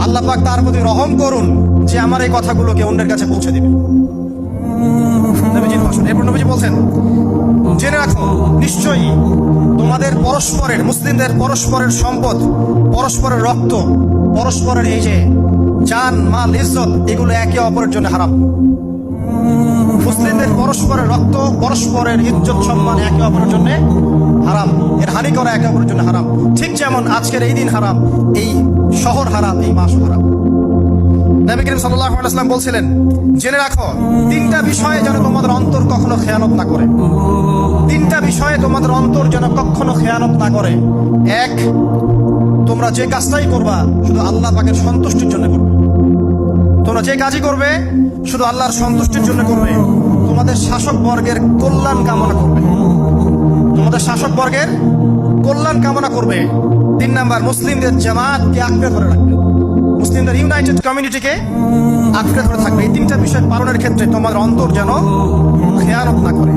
আল্লাহ পাক তার প্রতি রহম করুন যে আমার এই কথাগুলোকে অন্যের কাছে পৌঁছে দিবে। নবীজির ভাষণ। এরপর নবীজি বলছেন, জেনে রাখো নিশ্চয়ই তোমাদের পরস্পরের, মুসলিমদের পরস্পরের সম্পদ, পরস্পরের রক্ত, পরস্পরের এই যে জান মাল ইজ্জত, এগুলো একে অপরের জন্য হারাম। মুসলিমদের পরস্পরের রক্ত, পরস্পরের ইজ্জত সম্মান একে অপরের জন্য হারাম, এর হানি করা একে অপরের জন্য হারাম। ঠিক যেমন আজকের এই দিন হারাম, এই শহর হারাম, এই মাস হারাম। নবী করিম সাল্লাল্লাহু আলাইহি ওয়াসাল্লাম বলছিলেন, জেনে রাখো তিনটা বিষয়ে যেন তোমাদের অন্তর কখনো খেয়ানত না করে। তিনটা বিষয়ে তোমাদের অন্তর যেন কখনো খেয়ানত না করে। এক, তোমরা যে কাজটাই করবা শুধু আল্লাহ পাকের সন্তুষ্টির জন্য করবে। তোমরা যে কাজই করবে শুধু আল্লাহর সন্তুষ্টির জন্য করবে। তোমাদের শাসক বর্গের কল্যাণ কামনা করবে। তোমাদের শাসক বর্গের কল্যাণ কামনা করবে। 3 নাম্বার, মুসলিমদের জামাতকে আঁকড়ে ধরে রাখবে। মুসলিমদের ইউনাইটেড কমিউনিটিকে আঁকড়ে ধরে থাকবে। এই তিনটা বিষয় পালনের ক্ষেত্রে তোমাদের অন্তর যেন খেয়ানত না করে।